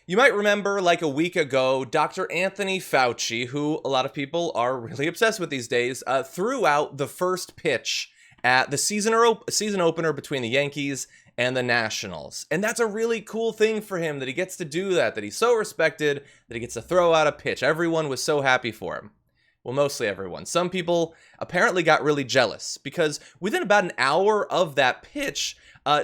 You might remember, like a week ago, Dr. Anthony Fauci, who a lot of people are really obsessed with these days, threw out the first pitch at the season opener between the Yankees and the Nationals. And that's a really cool thing for him, that he gets to do that he's so respected, that he gets to throw out a pitch. Everyone was so happy for him. Well, mostly everyone. Some people apparently got really jealous because within about an hour of that pitch,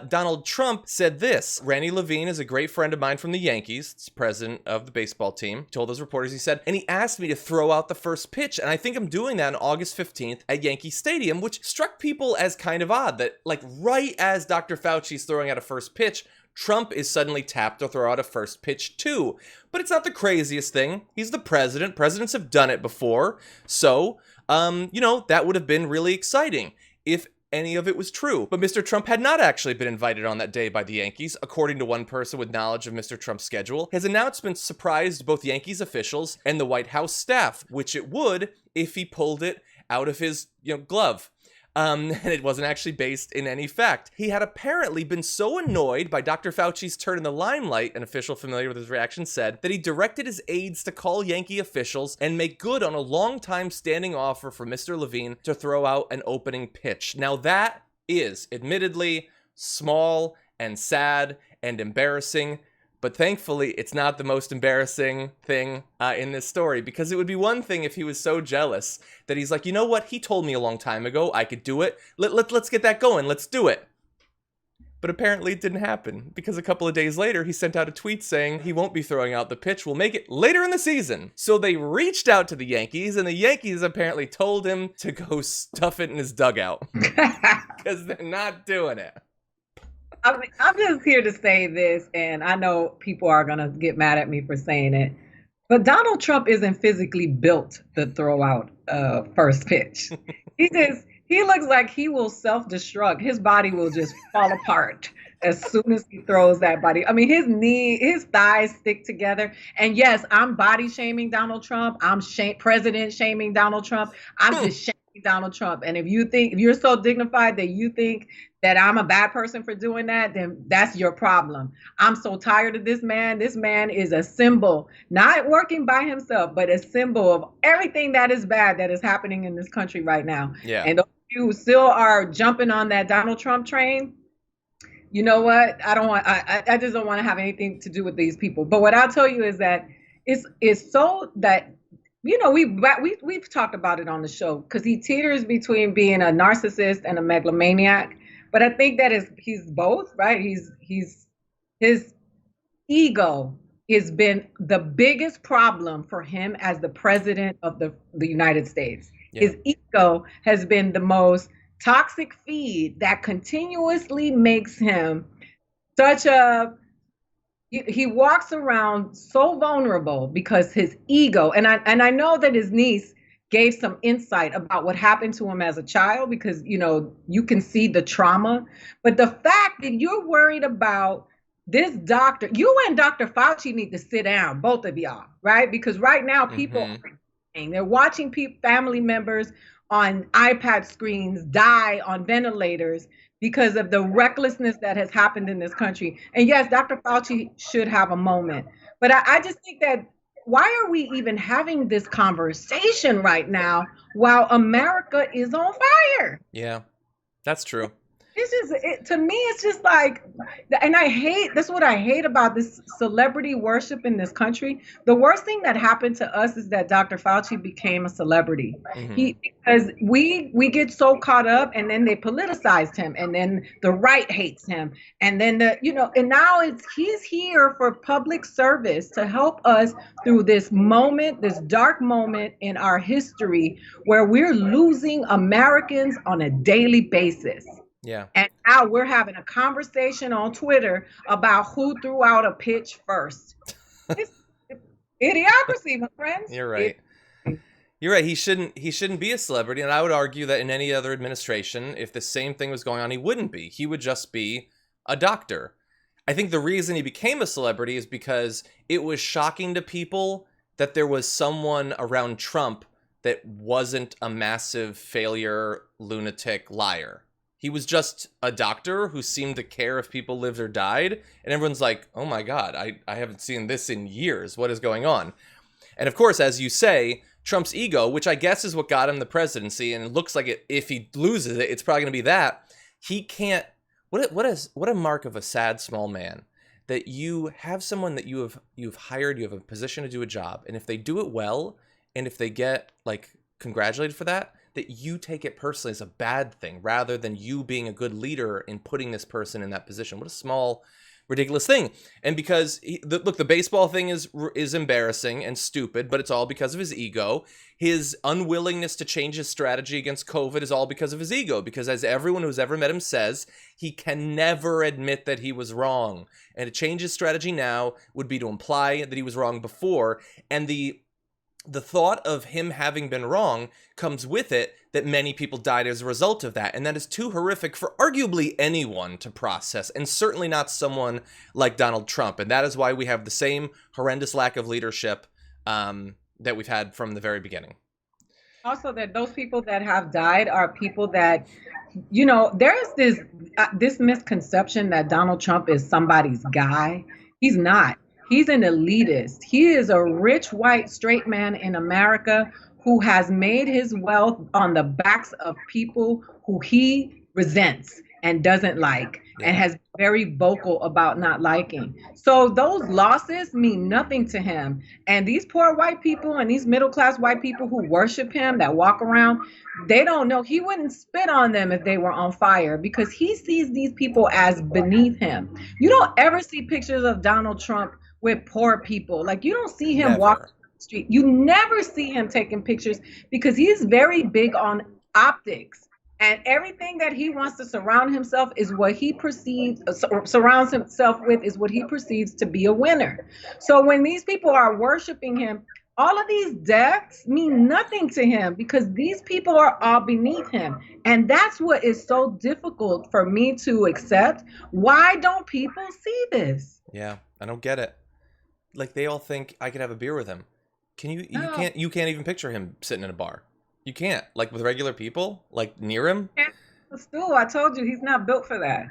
Donald Trump said this. Randy Levine is a great friend of mine from the Yankees. It's president of the baseball team. Told those reporters, he said, and he asked me to throw out the first pitch. And I think I'm doing that on August 15th at Yankee Stadium, which struck people as kind of odd that, like, right as Dr. Fauci's throwing out a first pitch, Trump is suddenly tapped to throw out a first pitch too. But it's not the craziest thing. He's the president. Presidents have done it before. So, that would have been really exciting if any of it was true. But Mr. Trump had not actually been invited on that day by the Yankees, according to one person with knowledge of Mr. Trump's schedule. His announcement surprised both Yankees officials and the White House staff, which it would if he pulled it out of his, glove. And it wasn't actually based in any fact. He had apparently been so annoyed by Dr. Fauci's turn in the limelight, an official familiar with his reaction said, that he directed his aides to call Yankee officials and make good on a long-time standing offer for Mr. Levine to throw out an opening pitch. Now that is, admittedly, small and sad and embarrassing, but thankfully, it's not the most embarrassing thing in this story, because it would be one thing if he was so jealous that he's like, you know what? He told me a long time ago I could do it. Let's get that going. Let's do it. But apparently it didn't happen, because a couple of days later, he sent out a tweet saying he won't be throwing out the pitch. We'll make it later in the season. So they reached out to the Yankees, and the Yankees apparently told him to go stuff it in his dugout because they're not doing it. I mean, I'm just here to say this, and I know people are going to get mad at me for saying it, but Donald Trump isn't physically built to throw out first pitch. He looks like he will self-destruct. His body will just fall apart as soon as he throws that body. I mean, his thighs stick together. And yes, I'm body shaming Donald Trump. I'm president shaming Donald Trump. I'm just shaming Donald Trump. And if you're so dignified that you think that I'm a bad person for doing that, then that's your problem. I'm so tired of this man. This man is a symbol, not working by himself, but a symbol of everything that is bad that is happening in this country right now. Yeah. And those of you who still are jumping on that Donald Trump train, you know what? I just don't want to have anything to do with these people. But what I'll tell you is that it's so that, we've talked about it on the show, because he teeters between being a narcissist and a megalomaniac. But I think that he's both, right? His ego has been the biggest problem for him as the president of the United States. Yeah. His ego has been the most toxic feed that continuously makes him he walks around so vulnerable because his ego, and I know that his niece gave some insight about what happened to him as a child, because, you can see the trauma. But the fact that you're worried about this doctor, you and Dr. Fauci need to sit down, both of y'all, right? Because right now people they're watching family members on iPad screens die on ventilators because of the recklessness that has happened in this country. And yes, Dr. Fauci should have a moment. But I just think that, why are we even having this conversation right now while America is on fire? Yeah, that's true. To me, it's just like, and that's what I hate about this celebrity worship in this country. The worst thing that happened to us is that Dr. Fauci became a celebrity. Because we get so caught up, and then they politicized him, and then the right hates him. And then and now he's here for public service to help us through this moment, this dark moment in our history where we're losing Americans on a daily basis. Yeah. And now we're having a conversation on Twitter about who threw out a pitch first. It's idiocracy, my friends. You're right. You're right. He shouldn't be a celebrity. And I would argue that in any other administration, if the same thing was going on, he wouldn't be. He would just be a doctor. I think the reason he became a celebrity is because it was shocking to people that there was someone around Trump that wasn't a massive failure, lunatic, liar. He was just a doctor who seemed to care if people lived or died. And everyone's like, oh my God, I haven't seen this in years. What is going on? And of course, as you say, Trump's ego, which I guess is what got him the presidency, and it looks like if he loses it, it's probably going to be that. He can't. What a mark of a sad small man, that you have someone that you've hired, you have a position to do a job, and if they do it well, and if they get like congratulated for that, that you take it personally as a bad thing, rather than you being a good leader in putting this person in that position. What a small, ridiculous thing. And because look, the baseball thing is embarrassing and stupid, but it's all because of his ego. His unwillingness to change his strategy against COVID is all because of his ego, because as everyone who's ever met him says, he can never admit that he was wrong. And to change his strategy now would be to imply that he was wrong before. And the thought of him having been wrong comes with it that many people died as a result of that. And that is too horrific for arguably anyone to process, and certainly not someone like Donald Trump. And that is why we have the same horrendous lack of leadership that we've had from the very beginning. Also, that those people that have died are people that, there's this misconception that Donald Trump is somebody's guy. He's not. He's an elitist. He is a rich, white, straight man in America who has made his wealth on the backs of people who he resents and doesn't like, and has been very vocal about not liking. So those losses mean nothing to him. And these poor white people and these middle-class white people who worship him, that walk around, they don't know. He wouldn't spit on them if they were on fire, because he sees these people as beneath him. You don't ever see pictures of Donald Trump with poor people. Like, you don't see him walk the street. You never see him taking pictures, because he's very big on optics. And everything that he wants to surround himself is what he surrounds himself with is what he perceives to be a winner. So when these people are worshiping him, all of these deaths mean nothing to him, because these people are all beneath him. And that's what is so difficult for me to accept. Why don't people see this? Yeah, I don't get it. Like, they all think I could have a beer with him. You can't even picture him sitting in a bar. You can't, like, with regular people, like, near him. Still, I told you, he's not built for that.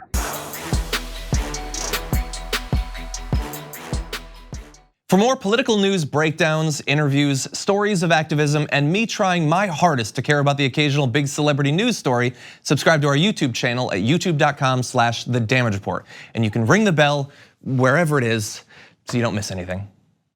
For more political news, breakdowns, interviews, stories of activism, and me trying my hardest to care about the occasional big celebrity news story, subscribe to our YouTube channel at youtube.com/The Damage Report. And you can ring the bell wherever it is so you don't miss anything.